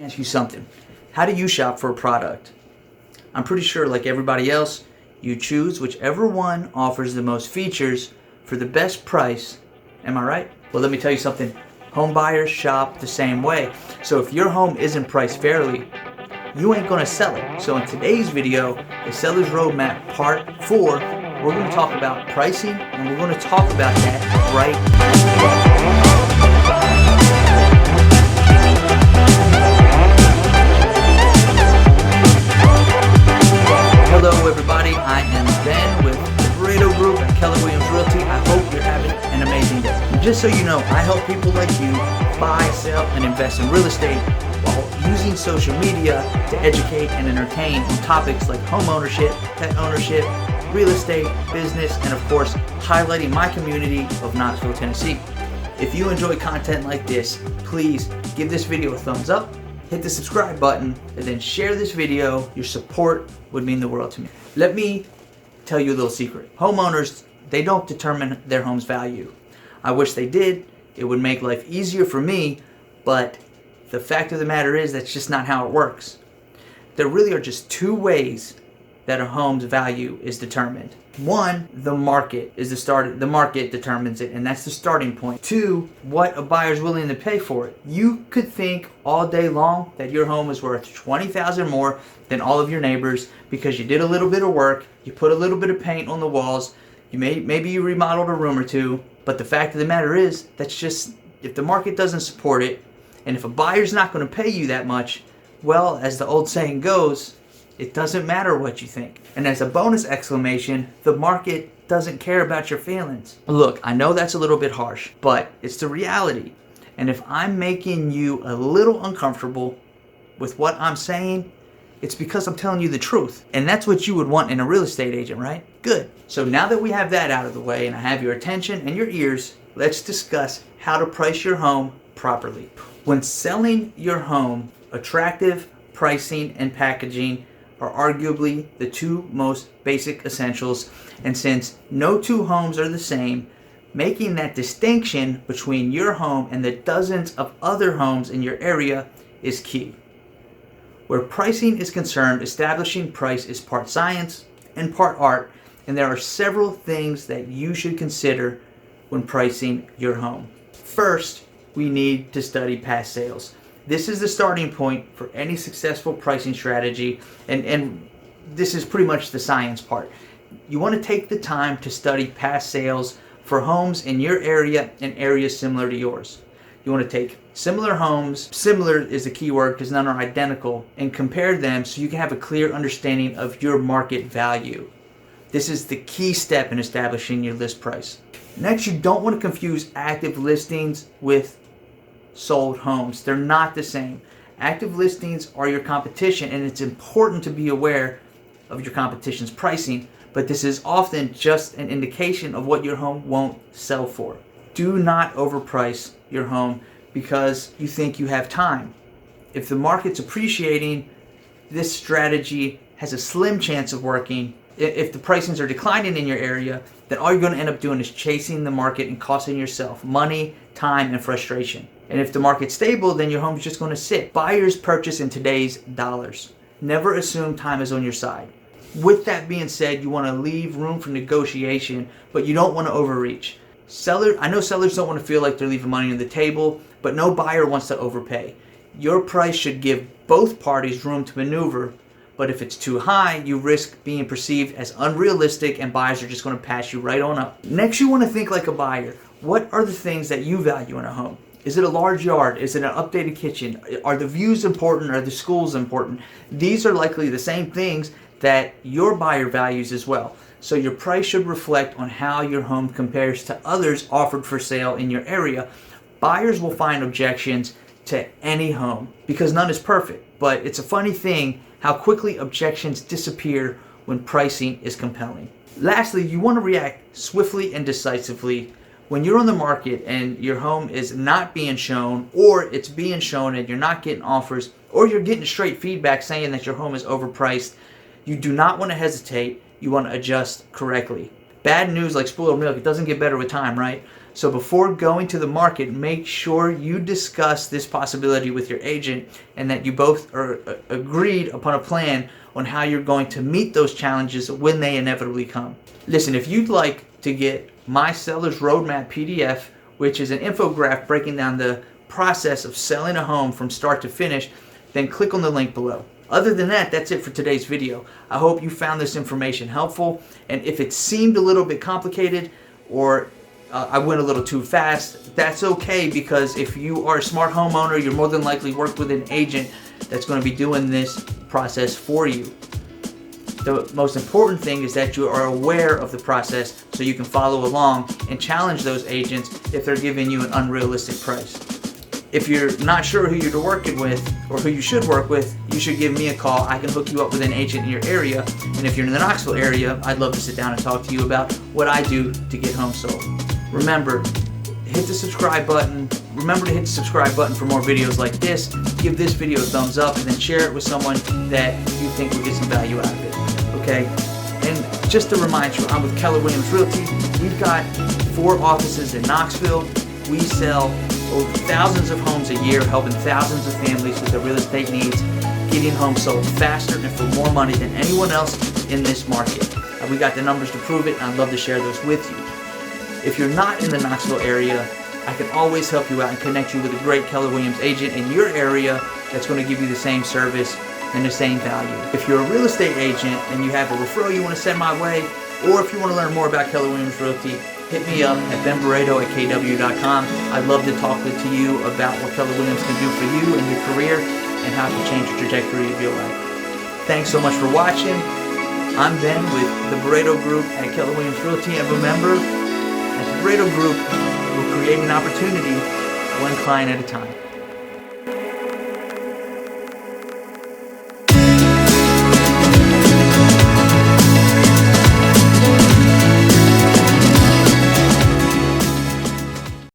Ask you something. How do you shop for a product? I'm pretty sure, like everybody else, you choose whichever one offers the most features for the best price. Am I right? Well, let me tell you something. Home buyers shop the same way. So if your home isn't priced fairly, you ain't gonna sell it. So in today's video, the Seller's Roadmap Part 4, we're gonna talk about pricing, and we're gonna talk about that right now. Hello everybody, I am Ben with the Barredo Group at Keller Williams Realty. I hope you're having an amazing day. And just so you know, I help people like you buy, sell, and invest in real estate while using social media to educate and entertain on topics like home ownership, pet ownership, real estate, business, and of course, highlighting my community of Knoxville, Tennessee. If you enjoy content like this, please give this video a thumbs up, hit the subscribe button, and then share this video. Your support would mean the world to me. Let me tell you a little secret. Homeowners, they don't determine their home's value. I wish they did. It would make life easier for me, but the fact of the matter is that's just not how it works. There really are just two ways that a home's value is determined. One, the market the market determines it, and that's the starting point. Two, what a buyer's willing to pay for it. You could think all day long that your home is worth $20,000 more than all of your neighbors because you did a little bit of work, you put a little bit of paint on the walls, maybe you remodeled a room or two, but the fact of the matter is that's just, if the market doesn't support it, and if a buyer's not going to pay you that much, well, as the old saying goes, it doesn't matter what you think. And as a bonus exclamation, the market doesn't care about your feelings. Look, I know that's a little bit harsh, but it's the reality. And if I'm making you a little uncomfortable with what I'm saying, it's because I'm telling you the truth. And that's what you would want in a real estate agent, right? Good. So now that we have that out of the way and I have your attention and your ears, let's discuss how to price your home properly. When selling your home, attractive pricing and packaging are arguably the two most basic essentials, and since no two homes are the same, making that distinction between your home and the dozens of other homes in your area is key. Where pricing is concerned, establishing price is part science and part art, and there are several things that you should consider when pricing your home. First, we need to study past sales. This is the starting point for any successful pricing strategy, and this is pretty much the science part. You want to take the time to study past sales for homes in your area and areas similar to yours. You want to take similar homes, similar is the key word because none are identical, and compare them so you can have a clear understanding of your market value. This is the key step in establishing your list price. Next, you don't want to confuse active listings with sold homes. They're not the same. Active listings are your competition, and it's important to be aware of your competition's pricing, but this is often just an indication of what your home won't sell for. Do not overprice your home because you think you have time. If the market's appreciating, this strategy has a slim chance of working. If the pricings are declining in your area, then all you're going to end up doing is chasing the market and costing yourself money, time, and frustration. And if the market's stable, then your home's just going to sit. Buyers purchase in today's dollars. Never assume time is on your side. With that being said, you want to leave room for negotiation, but you don't want to overreach. I know sellers don't want to feel like they're leaving money on the table, but no buyer wants to overpay. Your price should give both parties room to maneuver, but if it's too high, you risk being perceived as unrealistic and buyers are just going to pass you right on up. Next, you want to think like a buyer. What are the things that you value in a home? Is it a large yard? Is it an updated kitchen? Are the views important? Are the schools important? These are likely the same things that your buyer values as well. So your price should reflect on how your home compares to others offered for sale in your area. Buyers will find objections to any home because none is perfect. But it's a funny thing how quickly objections disappear when pricing is compelling. Lastly, you want to react swiftly and decisively. When you're on the market and your home is not being shown, or it's being shown and you're not getting offers, or you're getting straight feedback saying that your home is overpriced, you do not want to hesitate. You want to adjust correctly. Bad news, like spoiled milk, it doesn't get better with time, right? So before going to the market, make sure you discuss this possibility with your agent and that you both are agreed upon a plan on how you're going to meet those challenges when they inevitably come. Listen, if you'd like to get my Seller's Roadmap PDF, which is an infographic breaking down the process of selling a home from start to finish, then click on the link below. Other than that, that's it for today's video. I hope you found this information helpful, and if it seemed a little bit complicated or I went a little too fast, that's okay, because if you are a smart homeowner, you're more than likely work with an agent that's going to be doing this process for you. The most important thing is that you are aware of the process so you can follow along and challenge those agents if they're giving you an unrealistic price. If you're not sure who you're working with or who you should work with, you should give me a call. I can hook you up with an agent in your area. And if you're in the Knoxville area, I'd love to sit down and talk to you about what I do to get homes sold. Remember, hit the subscribe button. Remember to hit the subscribe button for more videos like this. Give this video a thumbs up and then share it with someone that you think will get some value out of it. Okay? And just to remind you, I'm with Keller Williams Realty. We've got 4 offices in Knoxville. We sell over thousands of homes a year, helping thousands of families with their real estate needs, getting homes sold faster and for more money than anyone else in this market. We got the numbers to prove it, and I'd love to share those with you. If you're not in the Knoxville area, I can always help you out and connect you with a great Keller Williams agent in your area that's going to give you the same service and the same value. If you're a real estate agent and you have a referral you want to send my way, or if you want to learn more about Keller Williams Realty, hit me up at Barredo@kw.com. I'd love to talk to you about what Keller Williams can do for you and your career and how it can change the trajectory of your life. Thanks so much for watching. I'm Ben with the Barredo Group at Keller Williams Realty, and remember, at the Barredo Group, we're creating opportunity one client at a time.